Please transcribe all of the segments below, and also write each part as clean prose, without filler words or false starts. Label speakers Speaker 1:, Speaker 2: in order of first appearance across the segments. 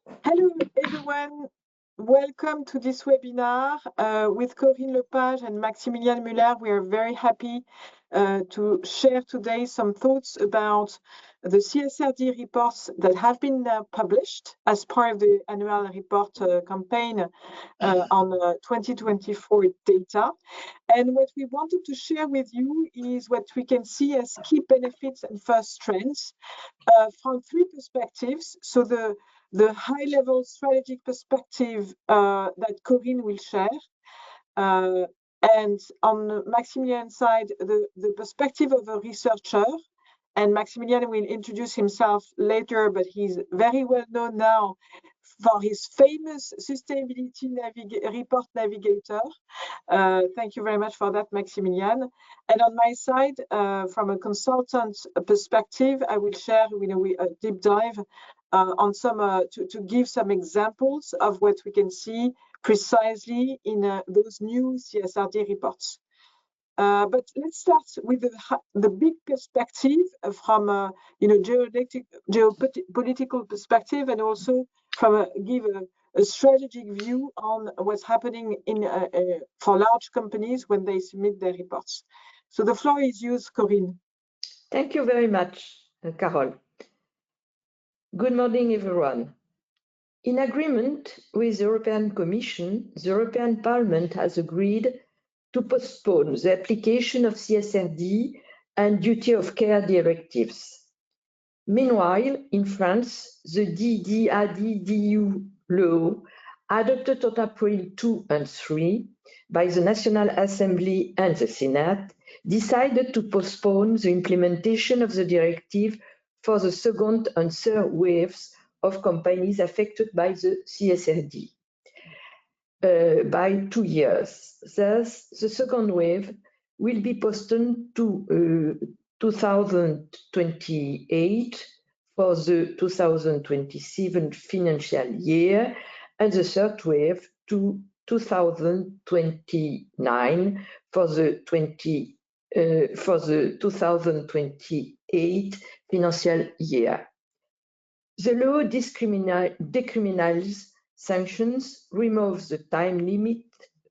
Speaker 1: Hello, everyone. Welcome to this webinar with Corinne Lepage and Maximilian Müller. We are very happy to share today some thoughts about the CSRD reports that have been published as part of the annual report campaign on 2024 data. And what we wanted to share with you is what we can see as key benefits and first trends from three perspectives. So the high-level strategic perspective that Corinne will share. And on Maximilian's side, the perspective of a researcher. And Maximilian will introduce himself later, but he's very well known now for his famous sustainability report navigator. Thank you very much for that, Maximilian. And on my side, from a consultant perspective, I will share a deep dive on some to give some examples of what we can see precisely in those new CSRD reports. But let's start with the big perspective from geopolitical perspective, and also from give a strategic view on what's happening in for large companies when they submit their reports. So the floor is yours, Corinne.
Speaker 2: Thank you very much, Carol. Good morning, everyone. In agreement with the European Commission, the European Parliament has agreed to postpone the application of CSRD and duty of care directives. Meanwhile, in France, the DDAD-DU law, adopted on April 2 and 3 by the National Assembly and the Senate, decided to postpone the implementation of the directive for the second and third waves of companies affected by the CSRD by 2 years. Thus, the second wave will be postponed to 2028 for the 2027 financial year, and the third wave to 2029 for the 2028 financial year. The law decriminalizes sanctions, removes the time limit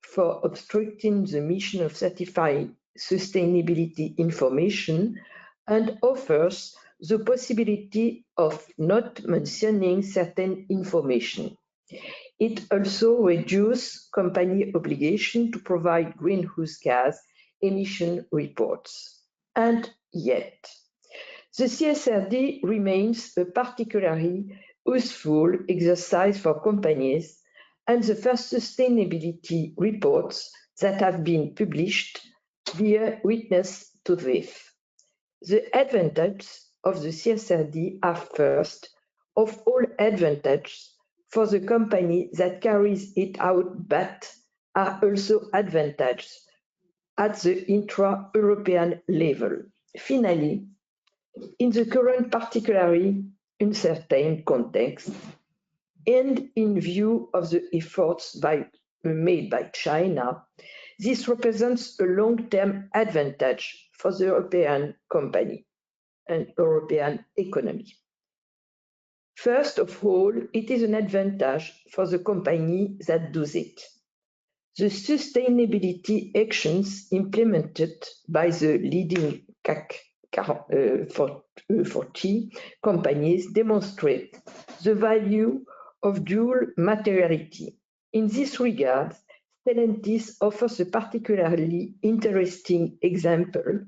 Speaker 2: for obstructing the mission of certifying sustainability information, and offers the possibility of not mentioning certain information. It also reduces company obligation to provide greenhouse gas emission reports. And yet, the CSRD remains a particularly useful exercise for companies, and the first sustainability reports that have been published bear witness to this. The advantages of the CSRD are first of all advantages for the company that carries it out, but are also advantages at the intra-European level. Finally, in the current particularly uncertain context, and in view of the efforts made by China, this represents a long-term advantage for the European company and European economy. First of all, it is an advantage for the company that does it. The sustainability actions implemented by the leading CAC 40 companies demonstrate the value of dual materiality. In this regard, Stellantis offers a particularly interesting example.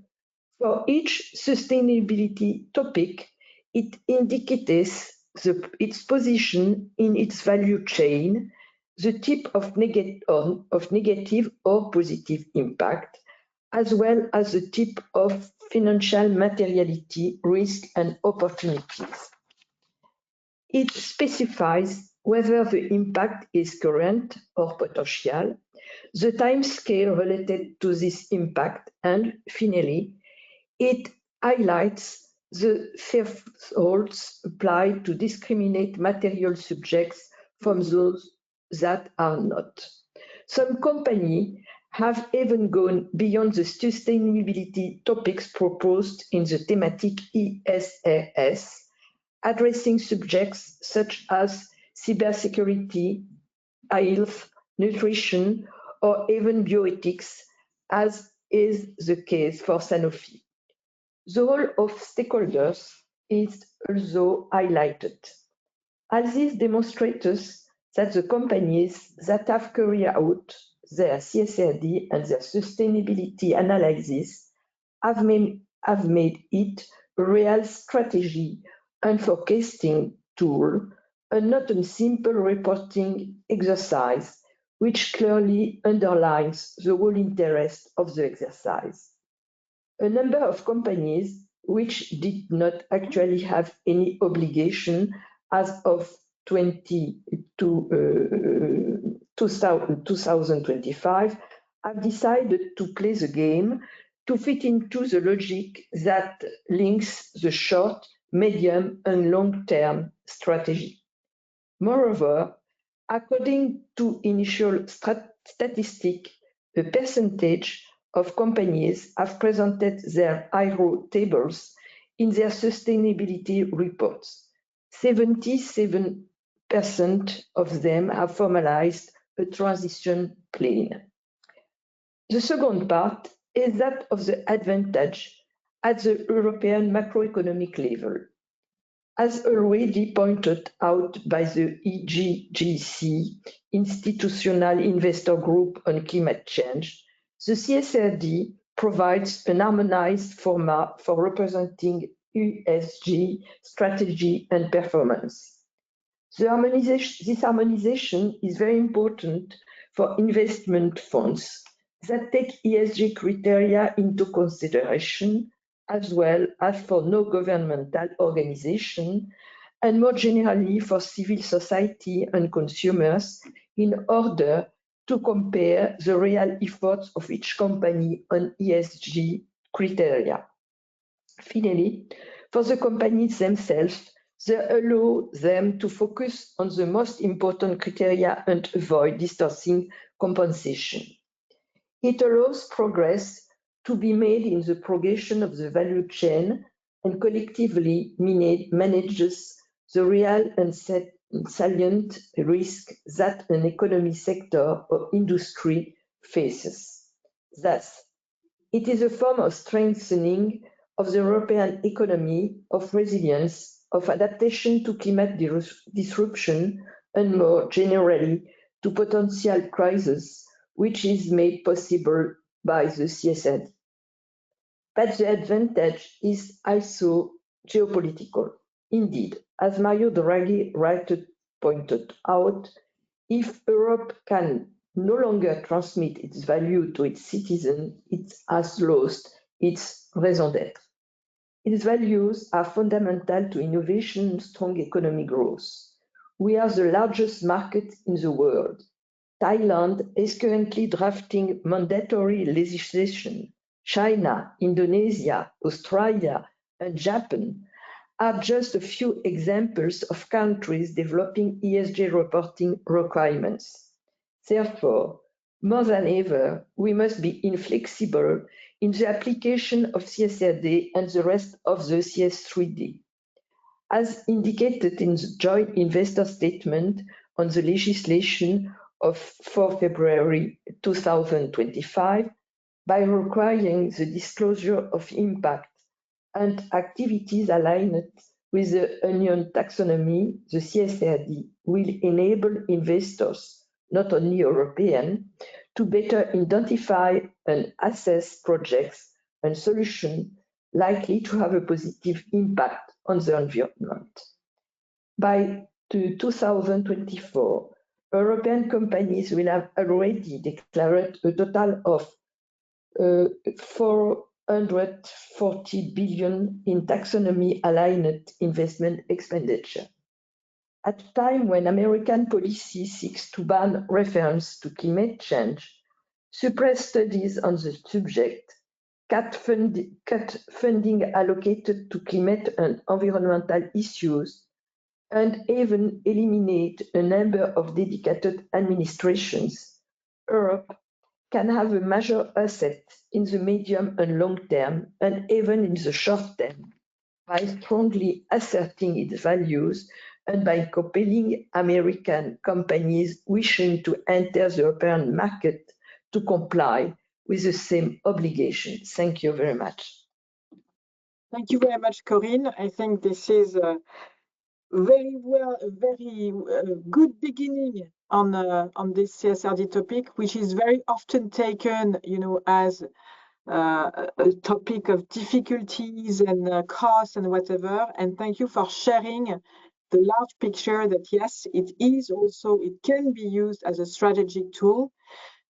Speaker 2: For each sustainability topic, it indicates its position in its value chain, the type of negative or positive impact, as well as the type of financial materiality, risk, and opportunities. It specifies whether the impact is current or potential, the time scale related to this impact, and finally, it highlights the thresholds applied to discriminate material subjects from those that are not. Some companies have even gone beyond the sustainability topics proposed in the thematic ESRS, addressing subjects such as cybersecurity, health, nutrition, or even bioethics, as is the case for Sanofi. The role of stakeholders is also highlighted, as this demonstrates that the companies that have carried out their CSRD and their sustainability analysis have made it a real strategy and forecasting tool, and not a simple reporting exercise, which clearly underlines the whole interest of the exercise. A number of companies which did not actually have any obligation as of 2025 have decided to play the game to fit into the logic that links the short, medium, and long-term strategy. Moreover, according to initial statistics, a percentage of companies have presented their IRO tables in their sustainability reports. 77% of them have formalized a transition plan. The second part is that of the advantage at the European macroeconomic level. As already pointed out by the EGGC, Institutional Investor Group on Climate Change, the CSRD provides an harmonized format for representing ESG strategy and performance. This harmonization is very important for investment funds that take ESG criteria into consideration, as well as for non-governmental organizations, and more generally for civil society and consumers, in order to compare the real efforts of each company on ESG criteria. Finally, for the companies themselves, they allow them to focus on the most important criteria and avoid distorting compensation. It allows progress to be made in the progression of the value chain and collectively manages the real and salient risk that an economy sector or industry faces. Thus, it is a form of strengthening of the European economy, of resilience, of adaptation to climate disruption, and more generally to potential crises, which is made possible by the CSRD. But the advantage is also geopolitical. Indeed, as Mario Draghi rightly pointed out, if Europe can no longer transmit its value to its citizens, it has lost its raison d'être. Its values are fundamental to innovation and strong economic growth. We are the largest market in the world. Thailand is currently drafting mandatory legislation. China, Indonesia, Australia, and Japan are just a few examples of countries developing ESG reporting requirements. Therefore, more than ever, we must be inflexible in the application of CSRD and the rest of the CS3D. As indicated in the joint investor statement on the legislation of 4 February 2025, by requiring the disclosure of impact and activities aligned with the Union taxonomy, the CSRD will enable investors, not only European, to better identify and assess projects and solutions likely to have a positive impact on the environment. By 2024, European companies will have already declared a total of 440 billion in taxonomy-aligned investment expenditure. At a time when American policy seeks to ban reference to climate change, suppress studies on the subject, cut funding allocated to climate and environmental issues, and even eliminate a number of dedicated administrations, Europe can have a major asset in the medium and long term, and even in the short term, by strongly asserting its values and by compelling American companies wishing to enter the European market to comply with the same obligation. Thank you very much.
Speaker 1: Thank you very much, Corinne. I think this is a very good beginning on this CSRD topic, which is very often taken, as a topic of difficulties and costs and whatever. And thank you for sharing the large picture that yes, it can be used as a strategic tool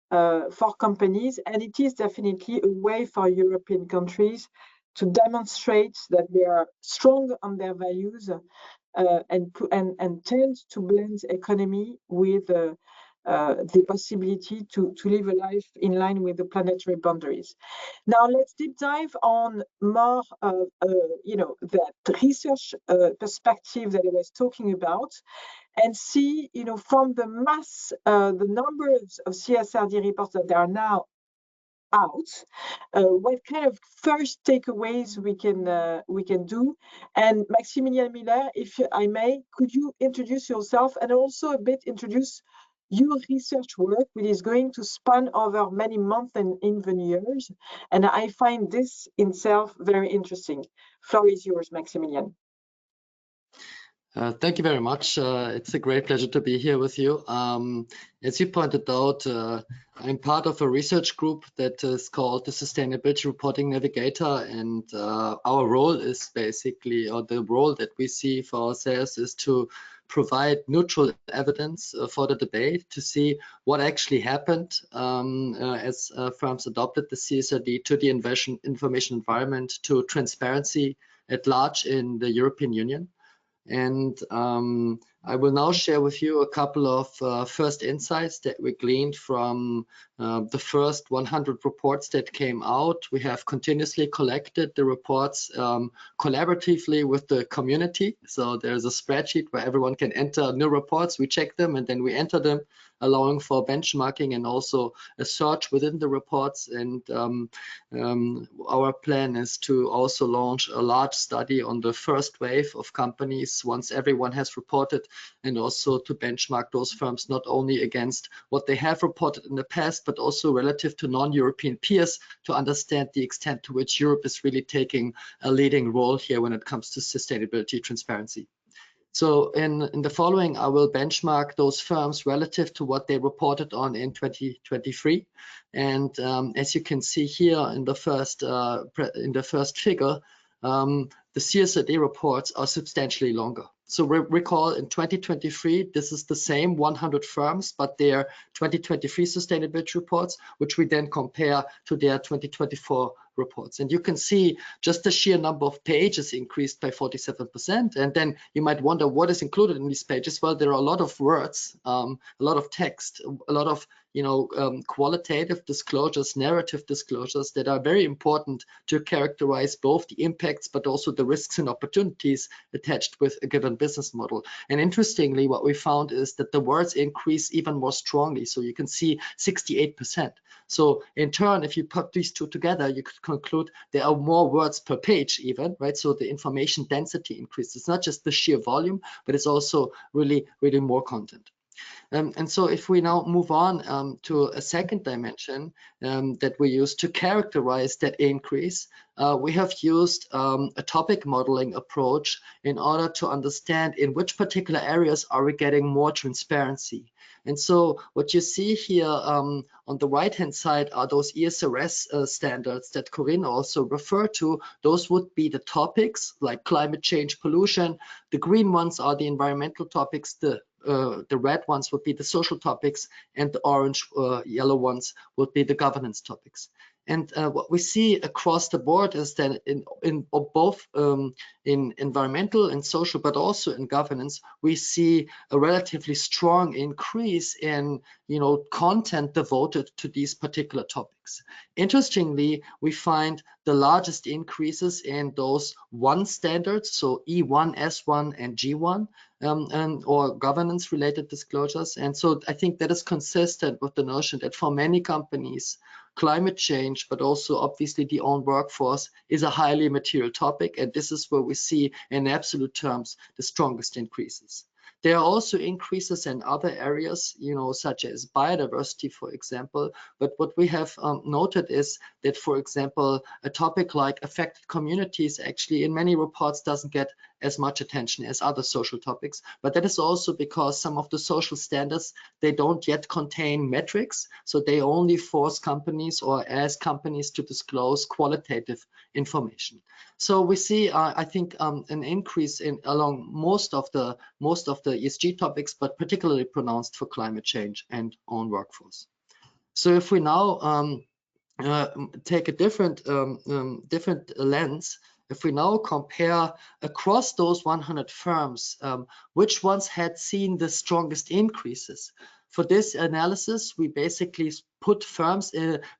Speaker 1: for companies, and it is definitely a way for European countries to demonstrate that they are strong on their values and tend to blend economy with the possibility to live a life in line with the planetary boundaries. Now let's deep dive on more that research perspective that I was talking about, and see, from the the numbers of CSRD reports that are now out, what kind of first takeaways we can do. And Maximilian Müller, if I may, could you introduce yourself and also a bit introduce your research work, which is going to span over many months and even years. And I find this in itself very interesting. Floor is yours, Maximilian.
Speaker 3: Thank you very much. It's a great pleasure to be here with you. As you pointed out, I'm part of a research group that is called the Sustainability Reporting Navigator, and our role is basically, or the role that we see for ourselves, is to provide neutral evidence for the debate to see what actually happened as firms adopted the CSRD to the information environment, to transparency at large in the European Union. And I will now share with you a couple of first insights that we gleaned from the first 100 reports that came out. We have continuously collected the reports collaboratively with the community. So there's a spreadsheet where everyone can enter new reports. We check them and then we enter them, allowing for benchmarking and also a search within the reports. And our plan is to also launch a large study on the first wave of companies once everyone has reported, and also to benchmark those firms not only against what they have reported in the past, but also relative to non-European peers, to understand the extent to which Europe is really taking a leading role here when it comes to sustainability transparency. So in the following, I will benchmark those firms relative to what they reported on in 2023. And as you can see here in the first figure, the CSRD reports are substantially longer. So recall in 2023, this is the same 100 firms, but their 2023 sustainability reports, which we then compare to their 2024 reports. And you can see just the sheer number of pages increased by 47%. And then you might wonder what is included in these pages. Well, there are a lot of words, a lot of text, a lot of qualitative disclosures, narrative disclosures that are very important to characterize both the impacts, but also the risks and opportunities attached with a given business model. And interestingly, what we found is that the words increase even more strongly. So you can see 68%. So in turn, if you put these two together, you could conclude there are more words per page even, right? So the information density increases. It's not just the sheer volume, but it's also really, really more content. And so if we now move on to a second dimension that we use to characterize that increase, we have used a topic modeling approach in order to understand in which particular areas are we getting more transparency. And so what you see here on the right-hand side are those ESRS standards that Corinne also referred to. Those would be the topics like climate change, pollution. The green ones are the environmental topics. The red ones would be the social topics, and the orange, yellow ones would be the governance topics. And what we see across the board is that in both in environmental and social, but also in governance, we see a relatively strong increase in content devoted to these particular topics. Interestingly, we find the largest increases in those one standards, so E1, S1, and G1, or governance-related disclosures. And so I think that is consistent with the notion that for many companies, climate change, but also obviously the own workforce is a highly material topic. And this is where we see in absolute terms the strongest increases. There are also increases in other areas, such as biodiversity, for example. But what we have noted is that, for example, a topic like affected communities actually in many reports doesn't get as much attention as other social topics. But that is also because some of the social standards, they don't yet contain metrics. So they only force companies or ask companies to disclose qualitative information. So we see, I think, an increase along most of the ESG topics, but particularly pronounced for climate change and own workforce. So if we now take a different lens, if we now compare across those 100 firms, which ones had seen the strongest increases? For this analysis, we basically put firms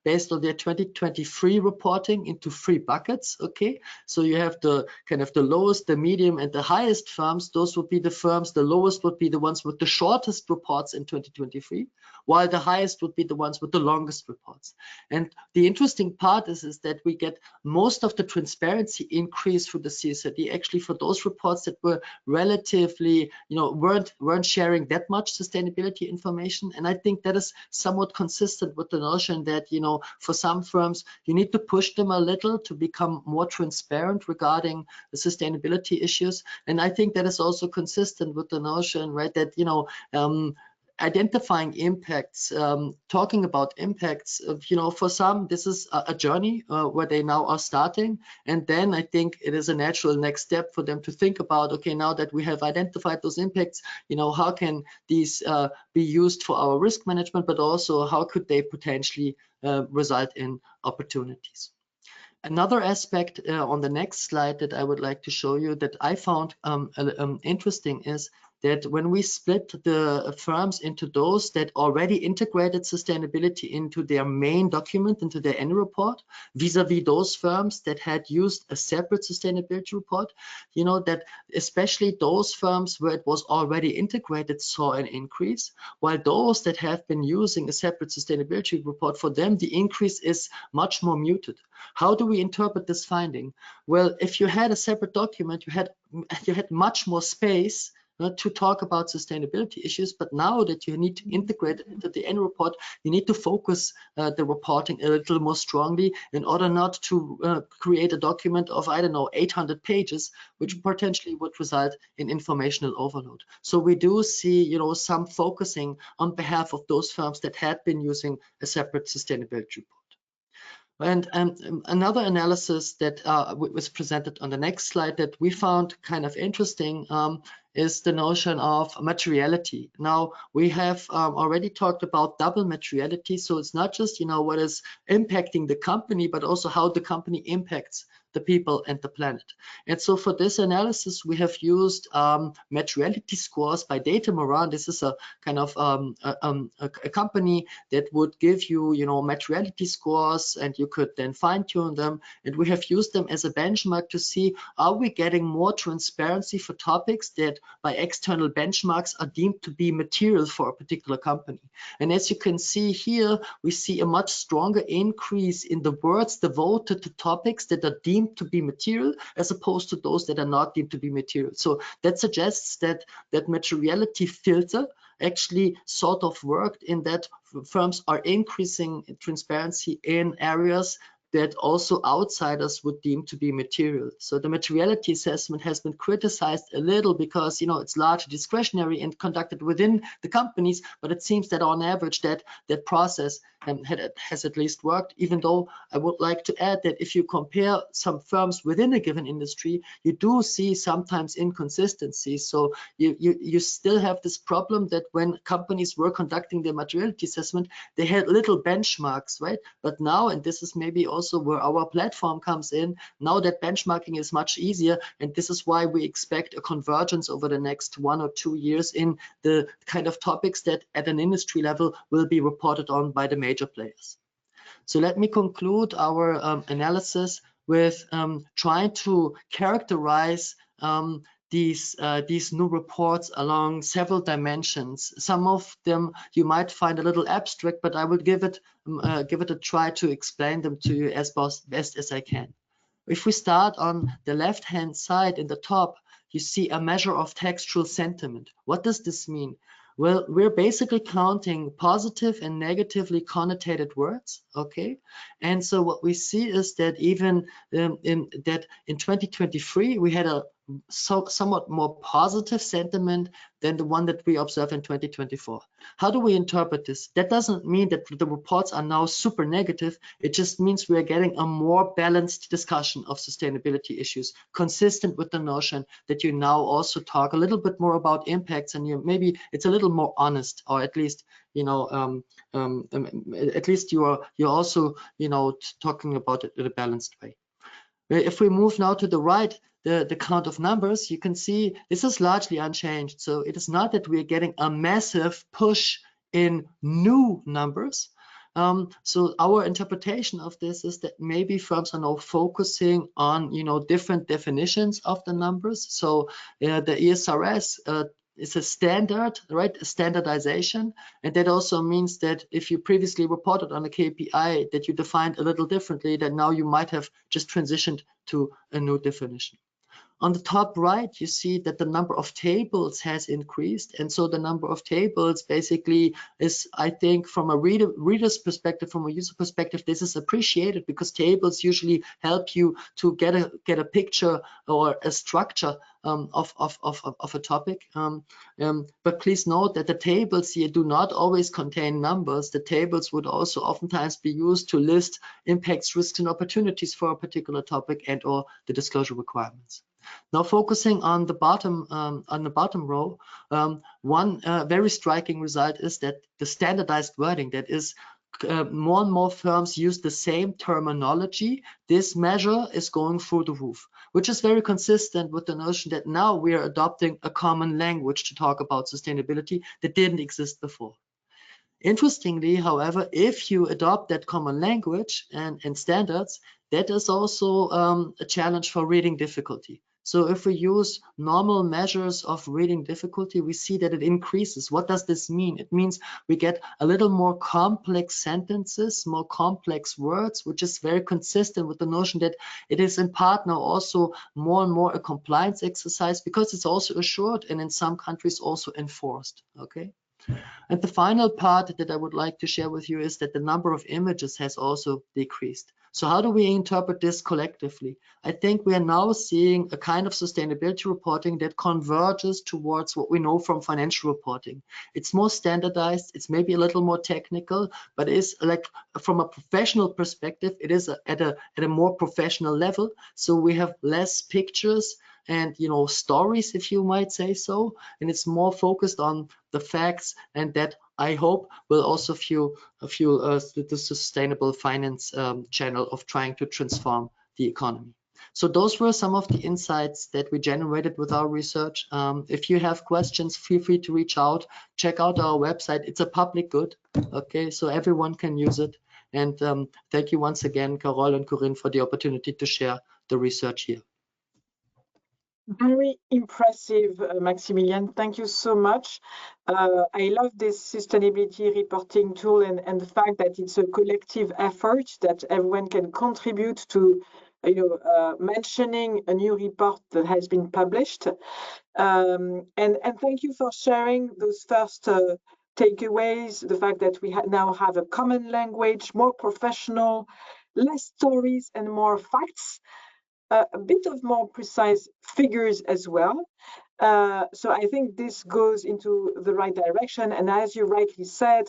Speaker 3: based on their 2023 reporting into 3 buckets. Okay, so you have the kind of the lowest, the medium, and the highest firms. Those would be the firms. The lowest would be the ones with the shortest reports in 2023, while the highest would be the ones with the longest reports. And the interesting part is that we get most of the transparency increase for the CSRD actually for those reports that were relatively, weren't sharing that much sustainability information. And I think that is somewhat consistent with the notion that, for some firms, you need to push them a little to become more transparent regarding the sustainability issues. And I think that is also consistent with the notion, right, that, identifying impacts, talking about impacts, for some, this is a journey where they now are starting. And then I think it is a natural next step for them to think about, okay, now that we have identified those impacts, how can these be used for our risk management, but also how could they potentially result in opportunities. Another aspect on the next slide that I would like to show you that I found interesting is that when we split the firms into those that already integrated sustainability into their main document, into their annual report, vis-a-vis those firms that had used a separate sustainability report, that especially those firms where it was already integrated saw an increase, while those that have been using a separate sustainability report, for them, the increase is much more muted. How do we interpret this finding? Well, if you had a separate document, you had much more space to talk about sustainability issues, but now that you need to integrate it into the annual report, you need to focus the reporting a little more strongly in order not to create a document of, 800 pages, which potentially would result in informational overload. So we do see, some focusing on behalf of those firms that had been using a separate sustainability report. And another analysis that was presented on the next slide that we found kind of interesting is the notion of materiality. Now, we have already talked about double materiality. So it's not just, what is impacting the company, but also how the company impacts the people and the planet. And so for this analysis, we have used materiality scores by Data Moran. This is a kind of a company that would give you, materiality scores, and you could then fine tune them. And we have used them as a benchmark to see, are we getting more transparency for topics that by external benchmarks are deemed to be material for a particular company. And as you can see here, we see a much stronger increase in the words devoted to topics that are deemed to be material as opposed to those that are not deemed to be material. So that suggests that that materiality filter actually sort of worked in that firms are increasing transparency in areas that also outsiders would deem to be material. So the materiality assessment has been criticized a little because, it's largely discretionary and conducted within the companies, but it seems that on average that process has at least worked, even though I would like to add that if you compare some firms within a given industry, you do see sometimes inconsistencies. So you still have this problem that when companies were conducting their materiality assessment, they had little benchmarks, right? But now, and this is maybe also where our platform comes in, now that benchmarking is much easier, and this is why we expect a convergence over the next 1 or 2 years in the kind of topics that at an industry level will be reported on by the major players. So let me conclude our analysis with trying to characterize these new reports along several dimensions. Some of them you might find a little abstract, but I will give it a try to explain them to you as best as I can. If we start on the left-hand side in the top, you see a measure of textual sentiment. What does this mean? Well, we're basically counting positive and negatively connotated words, okay? And so what we see is that even in 2023, we had a somewhat more positive sentiment than the one that we observe in 2024. How do we interpret this? That doesn't mean that the reports are now super negative. It just means we are getting a more balanced discussion of sustainability issues, consistent with the notion that you now also talk a little bit more about impacts, and maybe it's a little more honest, or at least at least you're also talking about it in a balanced way. If we move now to the right, the count of numbers, you can see this is largely unchanged. So it is not that we are getting a massive push in new numbers. So our interpretation of this is that maybe firms are now focusing on different definitions of the numbers. So the ESRS is a standard, right? A standardization, and that also means that if you previously reported on a KPI that you defined a little differently, that now you might have just transitioned to a new definition. On the top right, you see that the number of tables has increased. And so the number of tables basically is, I think, from a reader's perspective, from a user perspective, this is appreciated because tables usually help you to get a picture or a structure of a topic. But please note that the tables here do not always contain numbers. The tables would also oftentimes be used to list impacts, risks, and opportunities for a particular topic and or the disclosure requirements. Now focusing on the bottom row, one very striking result is that the standardized wording, that is more and more firms use the same terminology. This measure is going through the roof, which is very consistent with the notion that now we are adopting a common language to talk about sustainability that didn't exist before. Interestingly, however, if you adopt that common language and standards, that is also a challenge for reading difficulty. So if we use normal measures of reading difficulty, we see that it increases. What does this mean? It means we get a little more complex sentences, more complex words, which is very consistent with the notion that it is in part now also more and more a compliance exercise because it's also assured and in some countries also enforced, okay? And the final part that I would like to share with you is that the number of images has also decreased. So how do we interpret this collectively? I think we are now seeing a kind of sustainability reporting that converges towards what we know from financial reporting. It's more standardized, it's maybe a little more technical, but it's like from a professional perspective, it is at a more professional level. So we have less pictures and stories, if you might say so, and it's more focused on the facts, and that I hope will also fuel the sustainable finance channel of trying to transform the economy. So those were some of the insights that we generated with our research. If you have questions, feel free to reach out. Check out our website. It's a public good, okay, so everyone can use it. And thank you once again, Carole and Corinne, for the opportunity to share the research here.
Speaker 1: Very impressive, Maximilian. Thank you so much. I love this sustainability reporting tool and the fact that it's a collective effort that everyone can contribute to, mentioning a new report that has been published. And thank you for sharing those first takeaways, the fact that we now have a common language, more professional, less stories and more facts. A bit of more precise figures as well. So I think this goes into the right direction. And as you rightly said,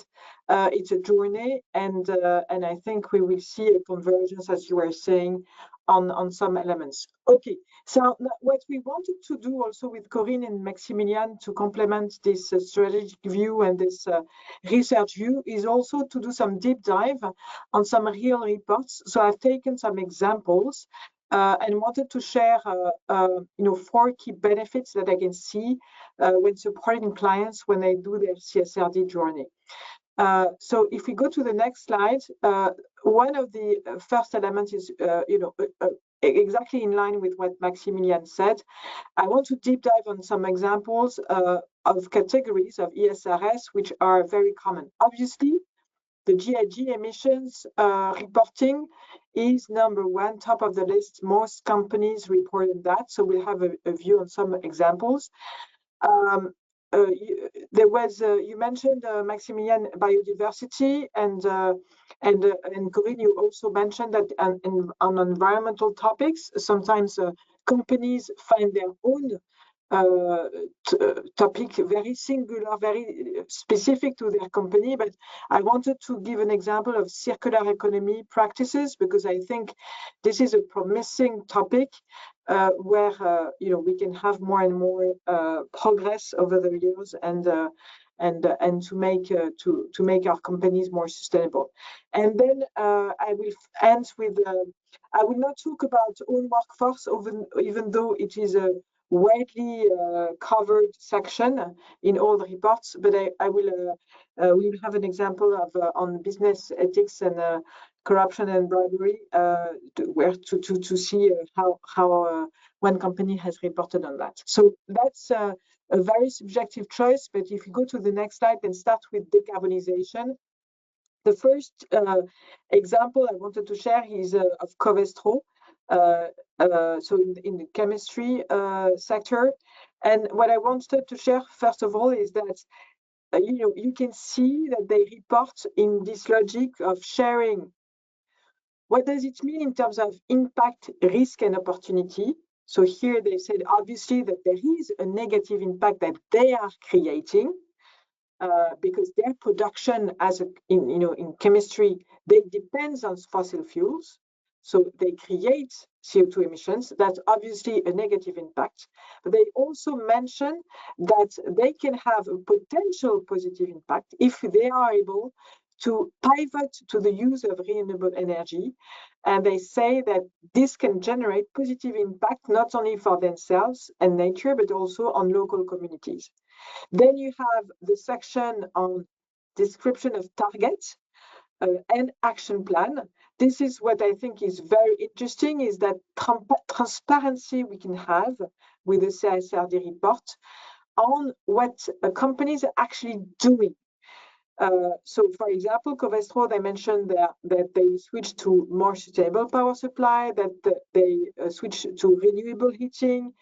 Speaker 1: it's a journey, and I think we will see a convergence, as you were saying, on some elements. Okay, so what we wanted to do also with Corinne and Maximilian to complement this strategic view and this research view is also to do some deep dive on some real reports. So I've taken some examples and wanted to share, 4 key benefits that I can see when supporting clients when they do their CSRD journey. So if we go to the next slide, one of the first elements is, a exactly in line with what Maximilian said. I want to deep dive on some examples of categories of ESRS which are very common. Obviously, the GHG emissions reporting is number one, top of the list. Most companies report that, so we'll have a view on some examples. You mentioned Maximilian, biodiversity, and Corinne, you also mentioned that on environmental topics, sometimes companies find their own topic very singular, very specific to their company. But I wanted to give an example of circular economy practices, because I think this is a promising topic where we can have more and more progress over the years, and to make our companies more sustainable. And then I will end with I will not talk about own workforce, even though it is a widely covered section in all the reports, but we will have an example of on business ethics and corruption and bribery, to see how one company has reported on that. So that's a very subjective choice, but if you go to the next slide and start with decarbonization, the first example I wanted to share is of Covestro. So in the chemistry sector, and what I wanted to share first of all is that you can see that they report in this logic of sharing. What does it mean in terms of impact, risk, and opportunity? So here they said obviously that there is a negative impact that they are creating. Because their production in chemistry, they depends on fossil fuels. So they create CO2 emissions. That's obviously a negative impact. But they also mention that they can have a potential positive impact if they are able to pivot to the use of renewable energy. And they say that this can generate positive impact not only for themselves and nature, but also on local communities. Then you have the section on description of targets and action plan. This is what I think is very interesting, is that transparency we can have with the CSRD report on what companies are actually doing. So, for example, Covestro, they mentioned that they switched to more sustainable power supply, that they switched to renewable heating,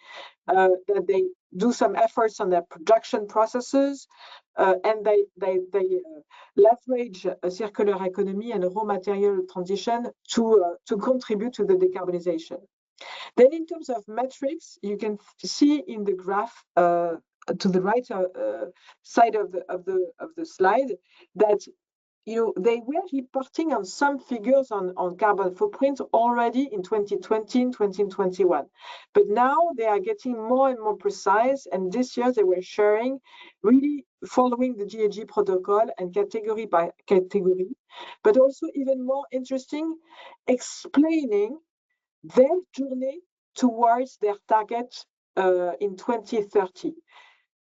Speaker 1: that they do some efforts on their production processes, and they leverage a circular economy and a raw material transition to contribute to the decarbonization. Then, in terms of metrics, you can see in the graph to the right side of the slide that they were reporting on some figures on carbon footprint already in 2020 and 2021. But now they are getting more and more precise, and this year they were sharing, really following the GHG protocol and category by category, but also even more interesting, explaining their journey towards their target in 2030,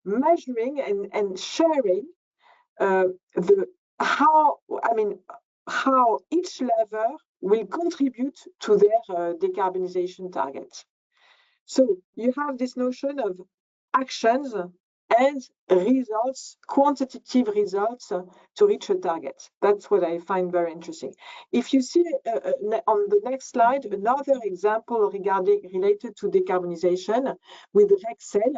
Speaker 1: measuring and sharing how each lever will contribute to their decarbonization targets. So you have this notion of actions and results, quantitative results to reach a target. That's what I find very interesting. If you see on the next slide, another example related to decarbonization with Quels,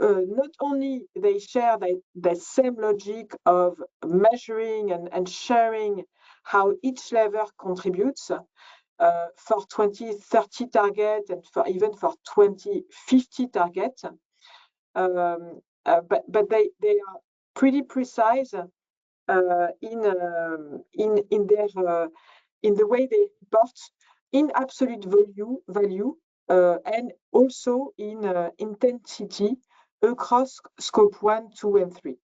Speaker 1: not only they share the same logic of measuring and sharing how each lever contributes for 2030 target and even for 2050 target, but they are pretty precise in the way they report in absolute value and also in intensity across scope 1, 2, and 3.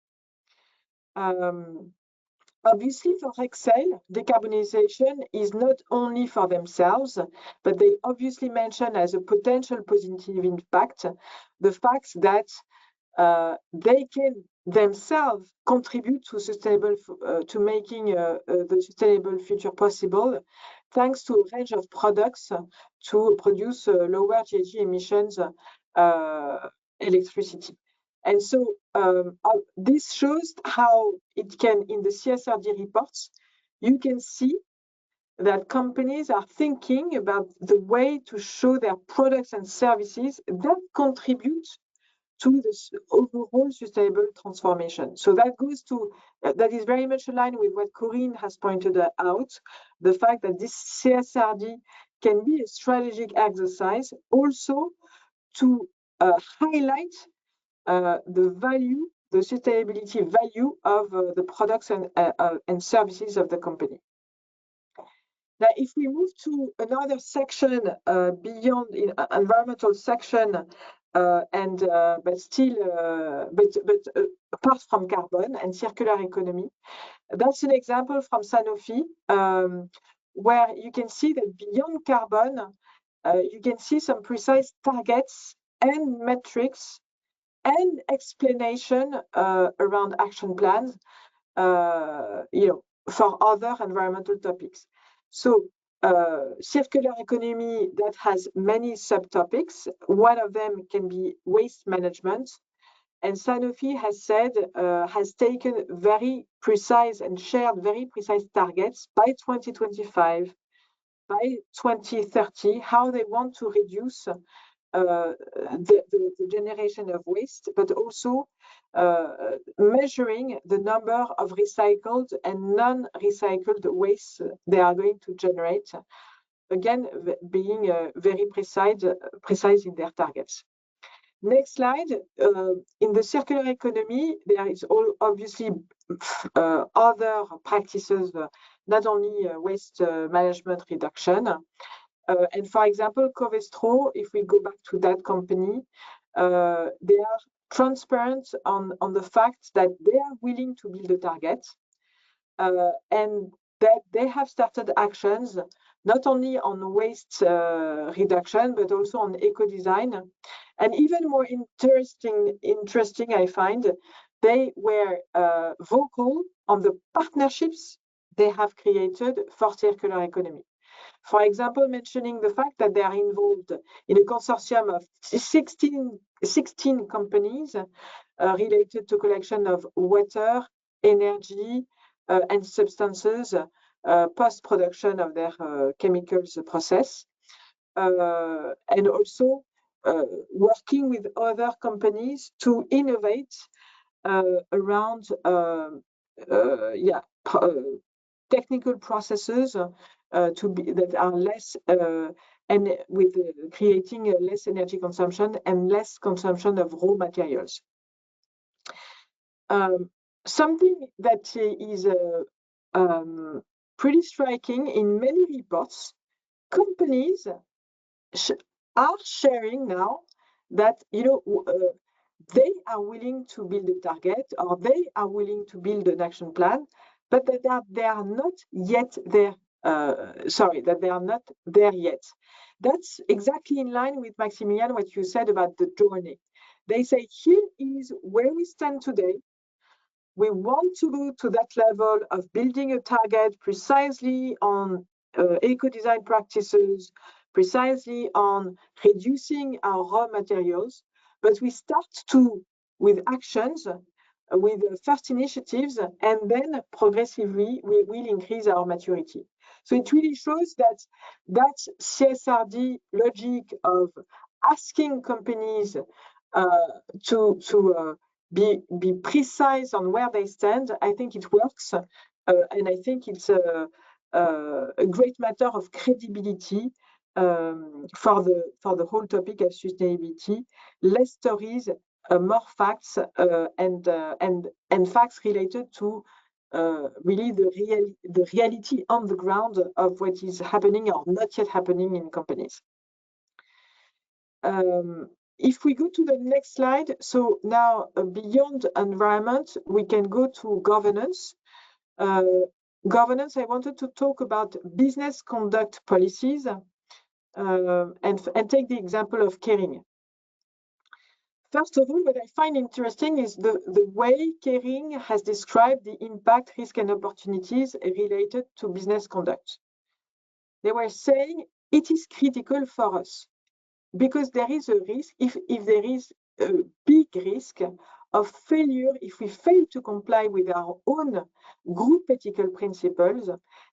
Speaker 1: Obviously, for Quels, decarbonization is not only for themselves, but they obviously mention as a potential positive impact the fact that they can themselves contribute to sustainable, to making the sustainable future possible, thanks to a range of products to produce lower GHG emissions electricity. And so this shows how it can, in the CSRD reports, you can see that companies are thinking about the way to show their products and services that contribute to this overall sustainable transformation. So that goes to, that is very much aligned with what Corinne has pointed out, the fact that this CSRD can be a strategic exercise also to highlight the value, the sustainability value of the products and services of the company. Now, if we move to another section beyond the environmental section, but still, apart from carbon and circular economy, that's an example from Sanofi, where you can see that beyond carbon, you can see some precise targets and metrics and explanation around action plans, for other environmental topics. So circular economy, that has many subtopics. One of them can be waste management. And Sanofi has said, has taken very precise and shared very precise targets by 2025, by 2030, how they want to reduce the generation of waste, but also measuring the number of recycled and non-recycled waste they are going to generate, again, being very precise in their targets. Next slide. In the circular economy, there is obviously other practices, not only waste management reduction. And for example, Covestro, if we go back to that company, they are transparent on the fact that they are willing to build a target, and that they have started actions not only on waste reduction, but also on eco-design. And even more interesting, I find, they were vocal on the partnerships they have created for circular economy. For example, mentioning the fact that they are involved in a consortium of 16 companies related to collection of water, energy, and substances post-production of their chemicals process. And also working with other companies to innovate around technical processes that are less and with creating less energy consumption and less consumption of raw materials. Something that is pretty striking in many reports, companies are sharing now that they are willing to build a target, or they are willing to build an action plan, but that they are not yet there. That they are not there yet. That's exactly in line with Maximilian, what you said about the journey. They say, here is where we stand today. We want to go to that level of building a target precisely on eco-design practices, precisely on reducing our raw materials, but we start with actions, with first initiatives, and then progressively we will increase our maturity. So it really shows that CSRD logic of asking companies to be precise on where they stand, I think it works, and I think it's a great matter of credibility for the whole topic of sustainability. Less stories, more facts, and facts related to really the reality on the ground of what is happening or not yet happening in companies. If we go to the next slide, so now beyond environment, we can go to governance. Governance, I wanted to talk about business conduct policies and take the example of caring. First of all, what I find interesting is the way Kering has described the impact, risk, and opportunities related to business conduct. They were saying it is critical for us because there is a risk, if there is a big risk of failure, if we fail to comply with our own group ethical principles,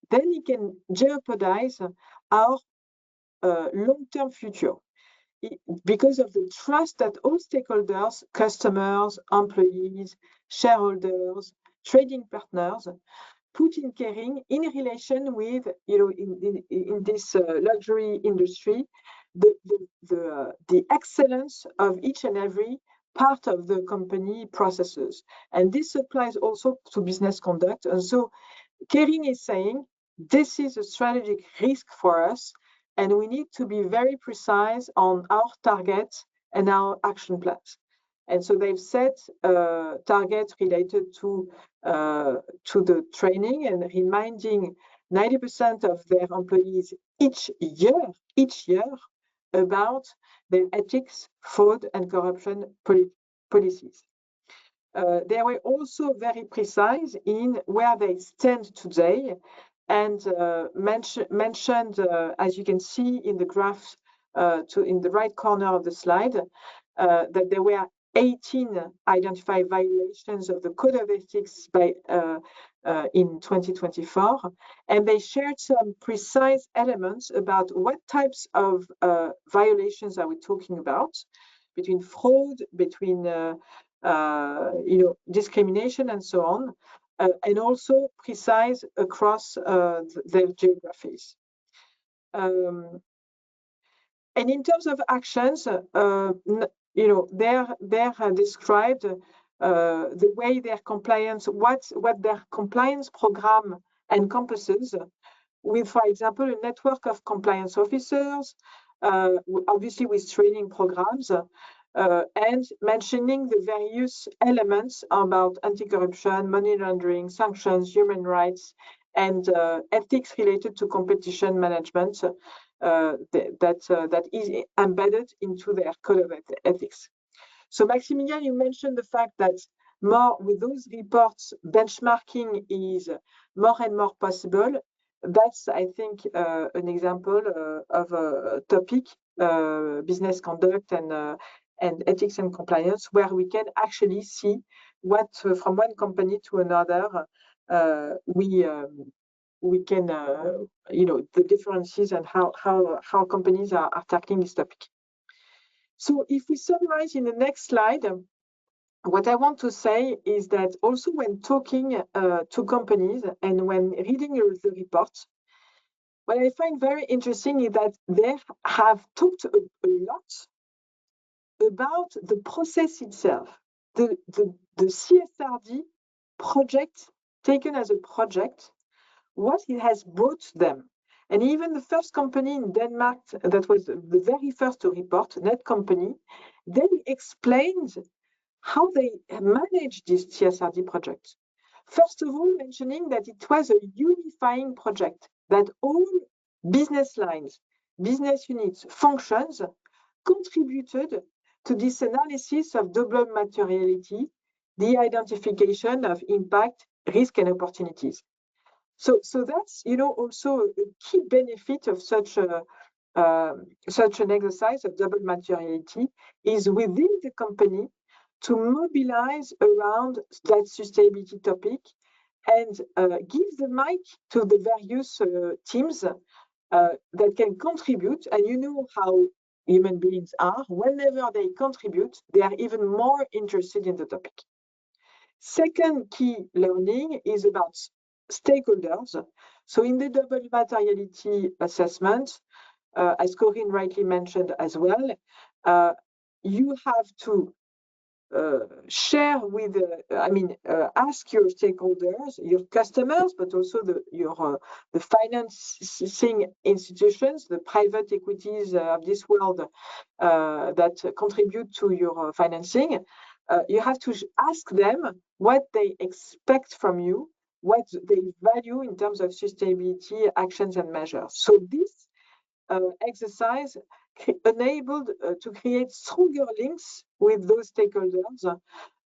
Speaker 1: then it can jeopardize our long-term future. Because of the trust that all stakeholders, customers, employees, shareholders, trading partners, put in Kering in relation with, in this luxury industry, the excellence of each and every part of the company processes. And this applies also to business conduct. And so Kering is saying, this is a strategic risk for us, and we need to be very precise on our targets and our action plans. And so they've set targets related to the training and reminding 90% of their employees each year about their ethics, fraud, and corruption policies. They were also very precise in where they stand today, and mentioned, as you can see in the graph in the right corner of the slide, that there were 18 identified violations of the Code of Ethics in 2024, and they shared some precise elements about what types of violations are we talking about, between fraud, between discrimination, and so on. And also precise across their geographies. And in terms of actions, they're described the way their compliance, what their compliance program encompasses, with, for example, a network of compliance officers, obviously with training programs, and mentioning the various elements about anti-corruption, money laundering, sanctions, human rights, and ethics related to competition management that is embedded into their code of ethics. So Maximilian, you mentioned the fact that more with those reports, benchmarking is more and more possible. That's, I think, an example of a topic, business conduct and ethics and compliance, where we can actually see what from one company to another we can the differences and how companies are tackling this topic. So if we summarize in the next slide, what I want to say is that also when talking to companies and when reading the reports, what I find very interesting is that they have talked a lot about the process itself, the CSRD project taken as a project, what it has brought them. And even the first company in Denmark that was the very first to report, Netcompany, then explained how they managed this CSRD project. First of all, mentioning that it was a unifying project, that all business lines, business units, functions contributed to this analysis of double materiality, the identification of impact, risk, and opportunities. So that's also a key benefit of such an exercise of double materiality is within the company to mobilize around that sustainability topic and give the mic to the various teams that can contribute. And you know how human beings are. Whenever they contribute, they are even more interested in the topic. Second key learning is about stakeholders. So in the double materiality assessment, as Corinne rightly mentioned as well, you have to share with, ask your stakeholders, your customers, but also the financing institutions, the private equities of this world that contribute to your financing. You have to ask them what they expect from you, what they value in terms of sustainability actions and measures. So this exercise enabled to create stronger links with those stakeholders,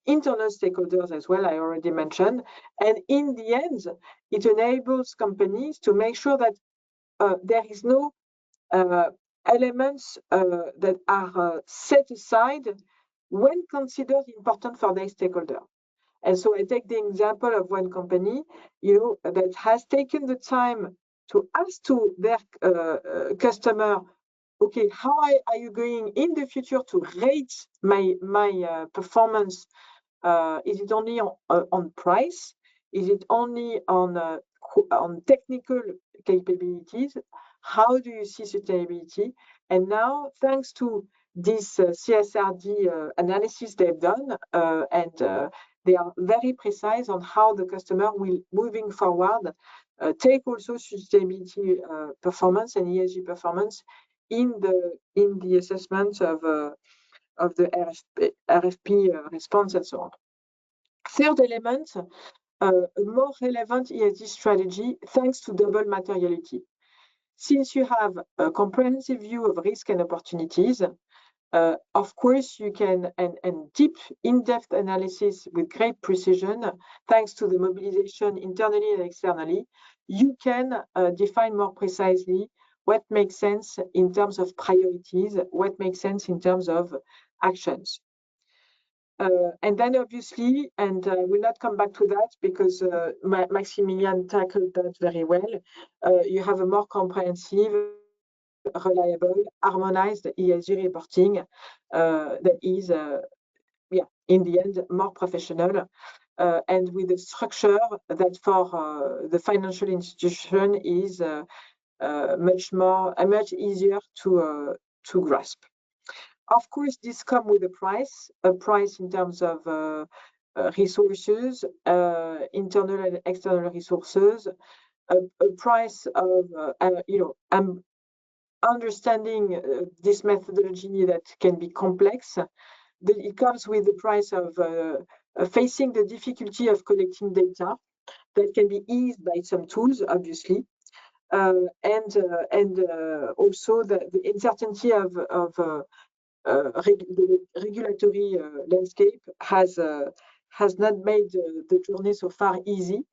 Speaker 1: internal stakeholders as well, I already mentioned. And in the end, it enables companies to make sure that there is no elements that are set aside when considered important for their stakeholder. And so I take the example of one company, that has taken the time to ask to their customer, okay, how are you going in the future to rate my performance? Is it only on price? Is it only on technical capabilities? How do you see sustainability? And now, thanks to this CSRD analysis they've done, and they are very precise on how the customer will, moving forward, take also sustainability performance and ESG performance in the assessment of the RFP response and so on. Third element, a more relevant ESG strategy thanks to double materiality. Since you have a comprehensive view of risk and opportunities, of course, you can, and deep, in-depth analysis with great precision, thanks to the mobilization internally and externally, you can define more precisely what makes sense in terms of priorities, what makes sense in terms of actions. And then obviously, and we'll not come back to that because Maximilian tackled that very well, you have a more comprehensive, reliable, harmonized ESG reporting that is, in the end, more professional and with a structure that for the financial institution is much easier to grasp. Of course, this comes with a price in terms of resources, internal and external resources, a price of understanding this methodology that can be complex. It comes with the price of facing the difficulty of collecting data that can be eased by some tools, obviously, and also the uncertainty of the regulatory landscape has not made the journey so far easy.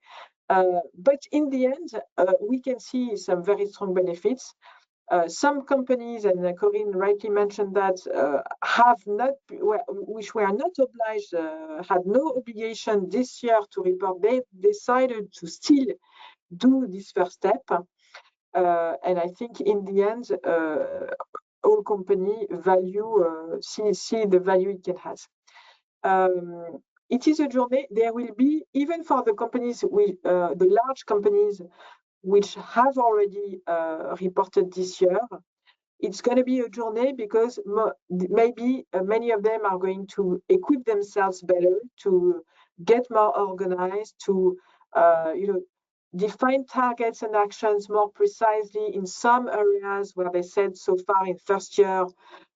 Speaker 1: But in the end, we can see some very strong benefits. Some companies, and Corinne rightly mentioned that, which were not obliged, had no obligation this year to report, they decided to still do this first step. And I think in the end, all company see the value it has. It is a journey. There will be, even for the companies, the large companies which have already reported this year, it's going to be a journey because maybe many of them are going to equip themselves better, to get more organized, to define targets and actions more precisely in some areas where they said so far in first year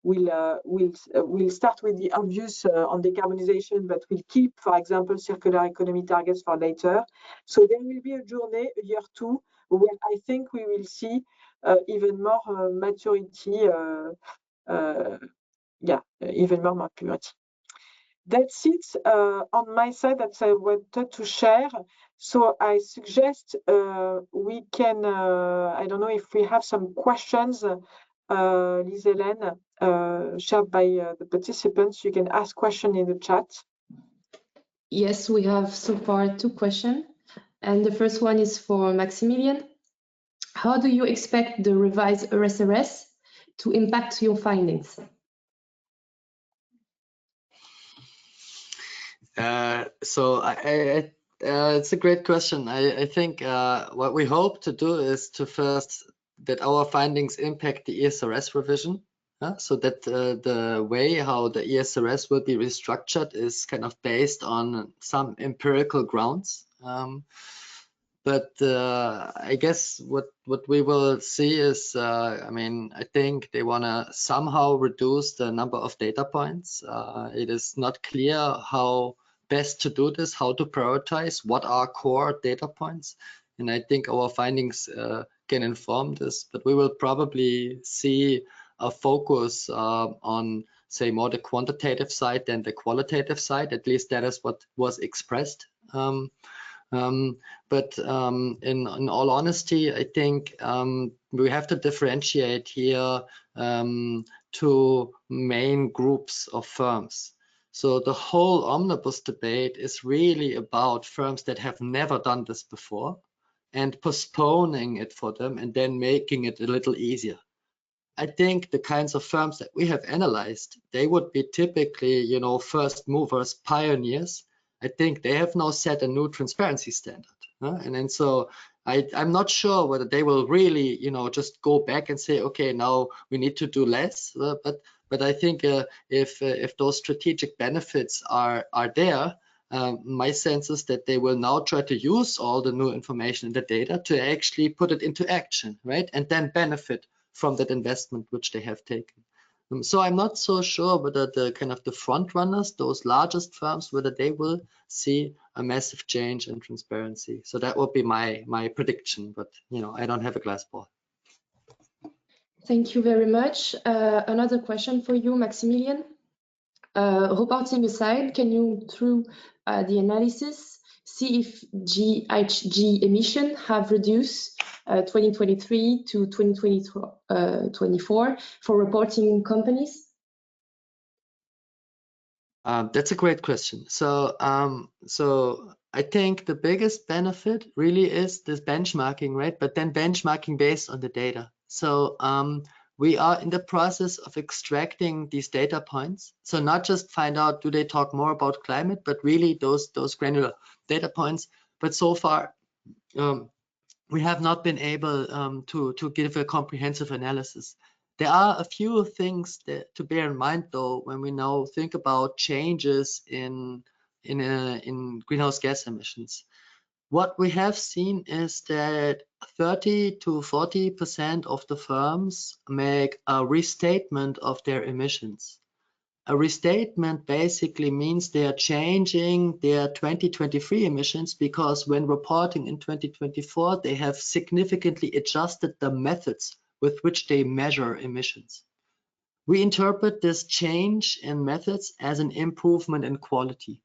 Speaker 1: we'll start with the obvious on decarbonization, but we'll keep, for example, circular economy targets for later. So there will be a journey, a year two, where I think we will see even more maturity, even more maturity. That's it on my side that I wanted to share. So I suggest we can, I don't know if we have some questions, Lise-Hélène, shared by the participants. You can ask questions in the chat.
Speaker 4: Yes, we have so far 2 questions. And the first one is for Maximilian. How do you expect the revised RSRS to impact your findings?
Speaker 3: So it's a great question. I think what we hope to do is to first that our findings impact the ESRS revision, so that the way how the ESRS will be restructured is kind of based on some empirical grounds. But I guess what we will see is, I think they want to somehow reduce the number of data points. It is not clear how best to do this, how to prioritize, what are core data points. And I think our findings can inform this, but we will probably see a focus on, say, more the quantitative side than the qualitative side. At least that is what was expressed. But in all honesty, I think we have to differentiate here two main groups of firms. So the whole omnibus debate is really about firms that have never done this before and postponing it for them and then making it a little easier. I think the kinds of firms that we have analyzed, they would be typically, you know, first movers, pioneers. I think they have now set a new transparency standard. And then so I'm not sure whether they will really, you know, just go back and say, okay, now we need to do less. But I think if those strategic benefits are there, my sense is that they will now try to use all the new information and the data to actually put it into action, right? And then benefit from that investment which they have taken. So I'm not so sure whether the kind of the front runners, those largest firms, whether they will see a massive change in transparency. So that would be my prediction, but you know, I don't have a glass ball.
Speaker 4: Thank you very much. Another question for you, Maximilian. Reporting aside, can you, through the analysis, see if GHG emissions have reduced 2023 to 2024 for reporting companies?
Speaker 3: That's a great question. So I think the biggest benefit really is this benchmarking, right? But then benchmarking based on the data. So we are in the process of extracting these data points. So not just find out, do they talk more about climate, but really those granular data points. But so far, we have not been able to give a comprehensive analysis. There are a few things to bear in mind, though, when we now think about changes in greenhouse gas emissions. What we have seen is that 30 to 40% of the firms make a restatement of their emissions. A restatement basically means they are changing their 2023 emissions because when reporting in 2024, they have significantly adjusted the methods with which they measure emissions. We interpret this change in methods as an improvement in quality.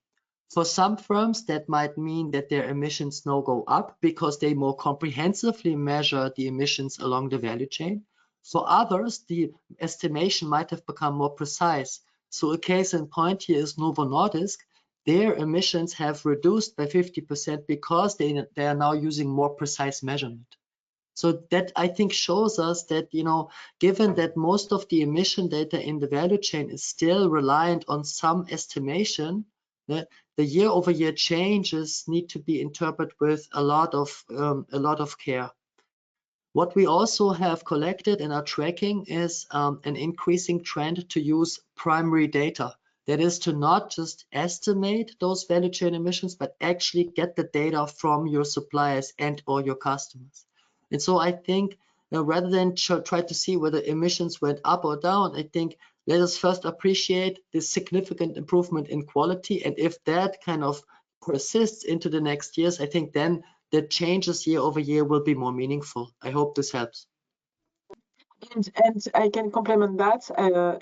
Speaker 3: For some firms, that might mean that their emissions now go up because they more comprehensively measure the emissions along the value chain. For others, the estimation might have become more precise. So a case in point here is Novo Nordisk. Their emissions have reduced by 50% because they are now using more precise measurement. So that, I think, shows us that, you know, given that most of the emission data in the value chain is still reliant on some estimation, the year-over-year changes need to be interpreted with a lot of care. What we also have collected and are tracking is an increasing trend to use primary data. That is to not just estimate those value chain emissions, but actually get the data from your suppliers and or your customers. And so I think rather than try to see whether emissions went up or down, I think let us first appreciate the significant improvement in quality. And if that kind of persists into the next years, I think then the changes year over year will be more meaningful. I hope this helps.
Speaker 1: And I can complement that.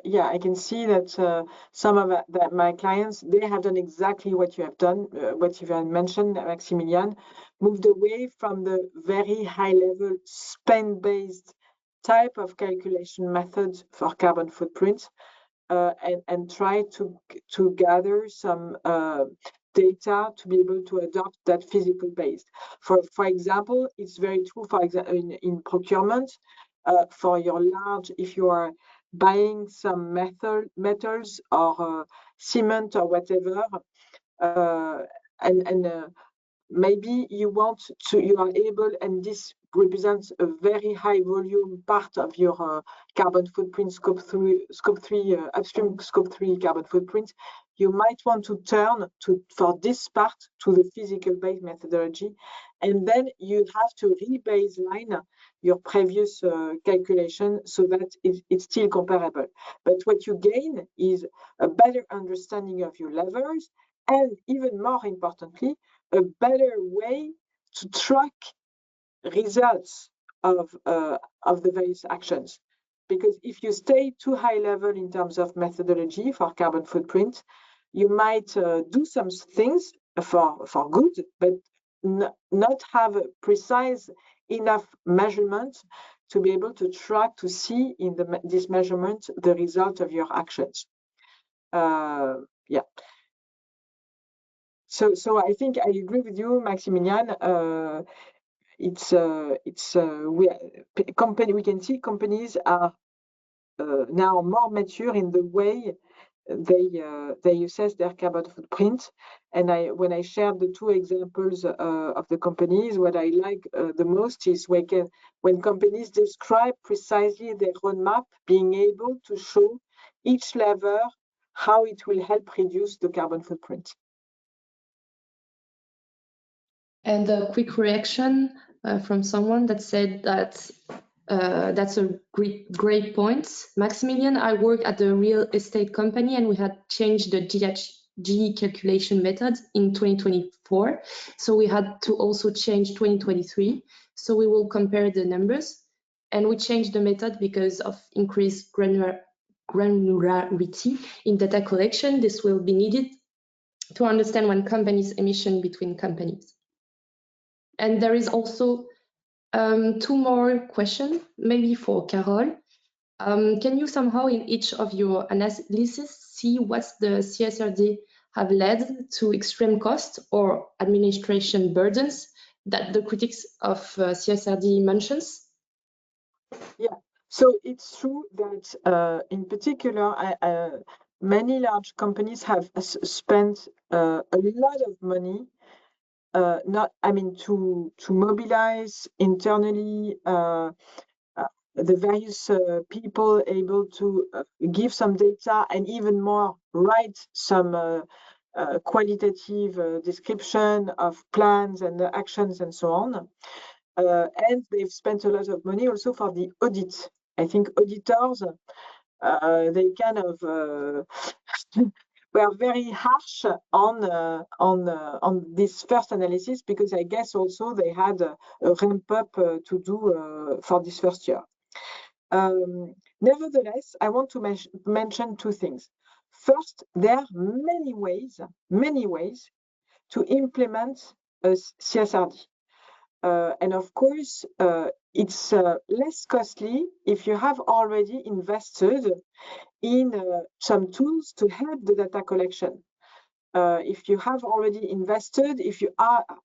Speaker 1: Yeah, I can see that some of my clients, they have done exactly what you have done, what you have mentioned, Maximilian, moved away from the very high level spend-based type of calculation methods for carbon footprint and try to gather some data to be able to adopt that physical based. For example, it's very true, for example, in procurement, for your large, if you are buying some metals or cement or whatever, maybe you are able, and this represents a very high volume part of your carbon footprint, scope 3 upstream scope 3 carbon footprint. You might want to turn for this part to the physical based methodology, and then you have to re-baseline your previous calculation so that it's still comparable. But what you gain is a better understanding of your levers, and even more importantly, a better way to track results of the various actions. Because if you stay too high level in terms of methodology for carbon footprint, you might do some things for good, but not have a precise enough measurement to be able to track, to see in this measurement the result of your actions. Yeah. So I think I agree with you, Maximilian. We can see companies are now more mature in the way they assess their carbon footprint. And when I shared the two examples of the companies, what I like the most is when companies describe precisely their roadmap, being able to show each lever how it will help reduce the carbon footprint.
Speaker 4: And a quick reaction from someone that said that that's a great point. Maximilian, I work at a real estate company and we had changed the GHG calculation method in 2024. So we had to also change 2023. So we will compare the numbers, and we changed the method because of increased granularity in data collection. This will be needed to understand one company's emission between companies. And there is also two more questions, maybe for Carole. Can you somehow in each of your analysis see what the CSRD have led to extreme cost or administration burdens that the critics of CSRD mentions?
Speaker 1: Yeah, so it's true that in particular, many large companies have spent a lot of money to mobilize internally the various people able to give some data and even more write some qualitative description of plans and actions and so on. And they've spent a lot of money also for the audit. I think auditors, they kind of were very harsh on this first analysis, because I guess also they had a ramp up to do for this first year. Nevertheless, I want to mention two things. First, there are many ways to implement a CSRD. And of course, it's less costly if you have already invested in some tools to help the data collection. If you have already invested, if you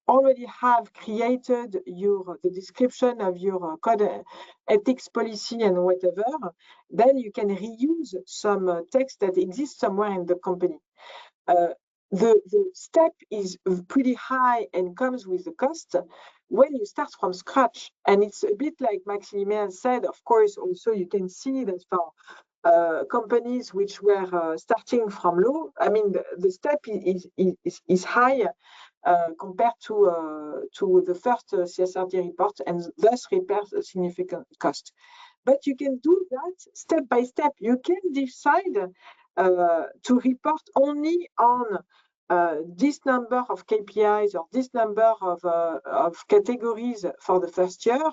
Speaker 1: already have created the description of your code ethics policy and whatever, then you can reuse some text that exists somewhere in the company. The step is pretty high and comes with the cost when you start from scratch. And it's a bit like Maximilian said, of course, also you can see that for companies which were starting from low, I mean, the step is high compared to the first CSRD report, and thus repairs a significant cost. But you can do that step by step. You can decide to report only on this number of KPIs or this number of categories for the first year,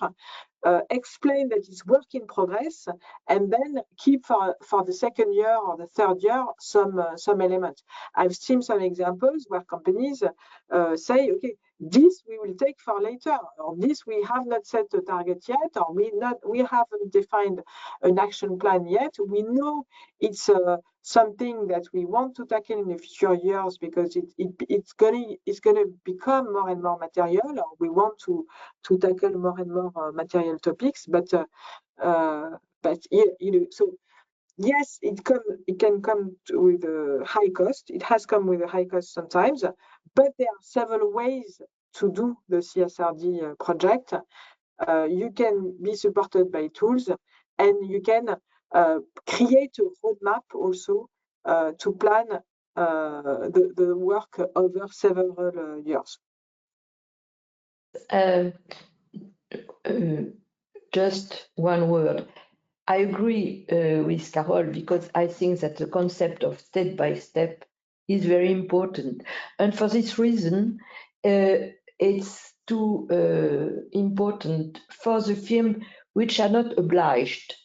Speaker 1: explain that it's work in progress, and then keep for the second year or the third year some elements. I've seen some examples where companies say, okay, this we will take for later, or this we have not set a target yet, or we haven't defined an action plan yet. We know it's something that we want to tackle in the future years because it's gonna become more and more material, or we want to tackle more and more material topics. But so yes, it can come with a high cost. It has come with a high cost sometimes, but there are several ways to do the CSRD project. You can be supported by tools, and you can create a roadmap also to plan the work over several years.
Speaker 2: Just one word. I agree with Carole, because I think that the concept of step by step is very important. And for this reason, it's too important for the firm which are not obliged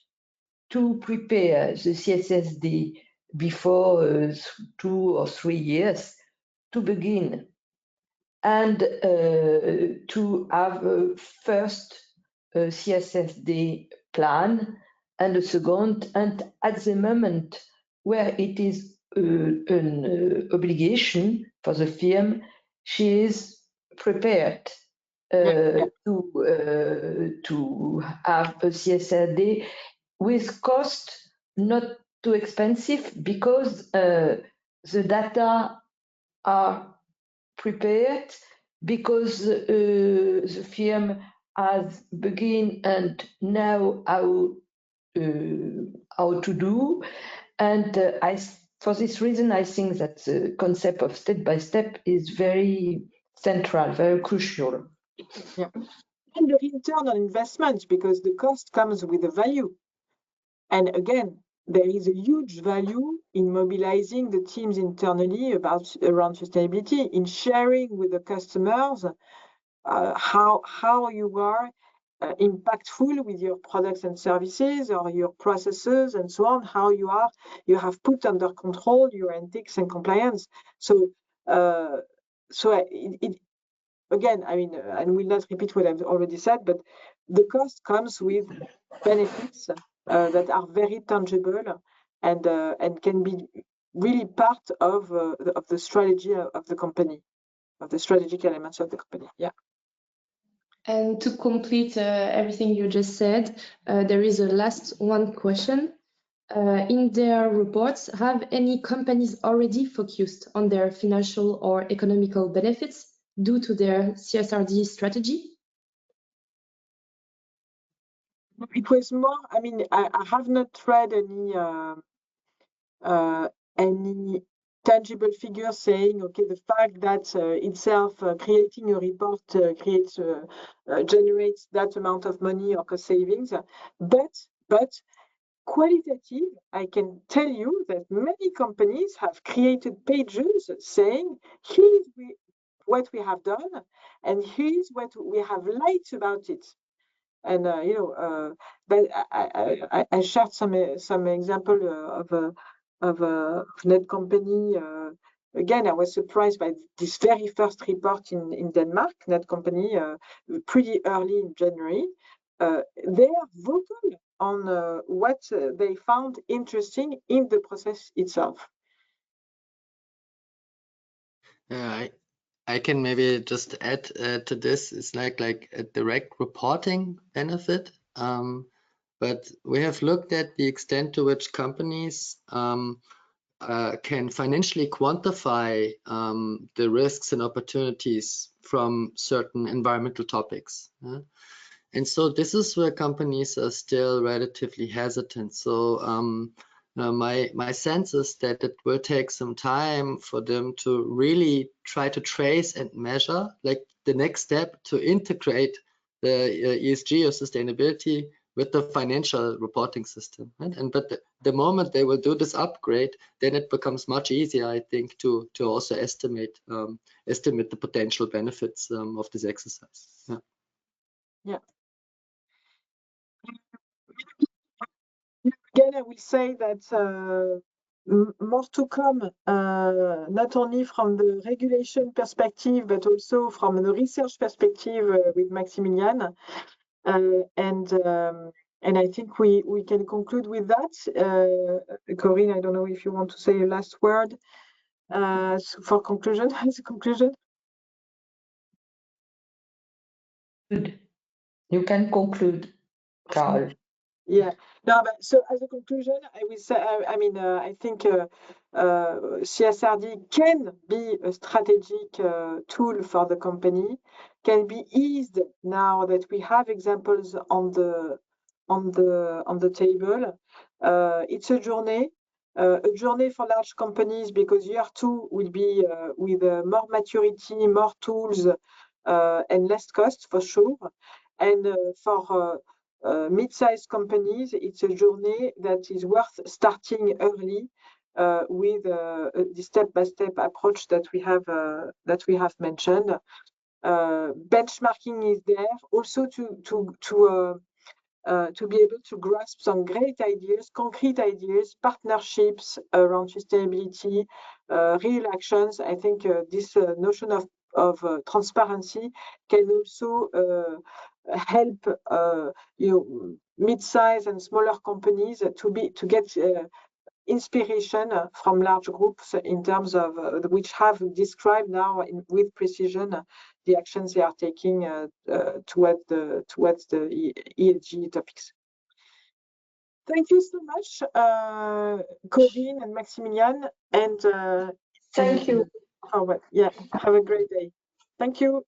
Speaker 2: to prepare the CSRD before 2 or 3 years to begin and to have a first CSRD plan and a second, and at the moment where it is an obligation for the firm, she is prepared to have a CSRD with cost not too expensive, because the data are prepared, because the firm has begin and know how to do. And for this reason, I think that the concept of step by step is very central, very crucial.
Speaker 1: Yeah. And the return on investment, because the cost comes with a value. And again, there is a huge value in mobilizing the teams internally around sustainability, in sharing with the customers how you are impactful with your products and services, or your processes and so on, how you have put under control your ethics and compliance. So again, I mean, I will not repeat what I've already said, but the cost comes with benefits that are very tangible and can be really part of the strategy of the company, of the strategic elements of the company. Yeah.
Speaker 4: And to complete everything you just said, there is a last one question. In their reports, have any companies already focused on their financial or economical benefits due to their CSRD strategy?
Speaker 1: It was more, I mean, I have not read any tangible figure saying, okay, the fact that itself creating a report generates that amount of money or cost savings, but qualitative, I can tell you that many companies have created pages saying, here's what we have done, and here's what we have liked about it. And but I shared some example of a net company. Again, I was surprised by this very first report in Denmark, net company, pretty early in January. They are vocal on what they found interesting in the process itself.
Speaker 3: I can maybe just add to this. It's like a direct reporting benefit, but we have looked at the extent to which companies can financially quantify the risks and opportunities from certain environmental topics. And so this is where companies are still relatively hesitant. So my sense is that it will take some time for them to really try to trace and measure, like the next step to integrate the ESG or sustainability with the financial reporting system. Right? But the moment they will do this upgrade, then it becomes much easier, I think, to also estimate the potential benefits of this exercise.
Speaker 1: Yeah. Again, I will say that more to come, not only from the regulation perspective, but also from the research perspective with Maximilian. And I think we can conclude with that. Corinne, I don't know if you want to say a last word for conclusion, as a conclusion.
Speaker 2: Good. You can conclude, Carl.
Speaker 1: Yeah, no, but so as a conclusion, I will say, I mean, I think CSRD can be a strategic tool for the company, can be eased now that we have examples on the table. It's a journey for large companies, because year 2 will be with more maturity, more tools, and less cost for sure. And for mid-sized companies, it's a journey that is worth starting early with the step-by-step approach that we have mentioned. benchmarking is there, also to be able to grasp some great ideas, concrete ideas, partnerships around sustainability, real actions. I think this notion of transparency can also help mid-size and smaller companies to get inspiration from large groups in terms of which have described now with precision the actions they are taking towards the ESG topics. Thank you so much, Corinne and Maximilian, and
Speaker 2: Thank you.
Speaker 1: yeah, have a great day. Thank you.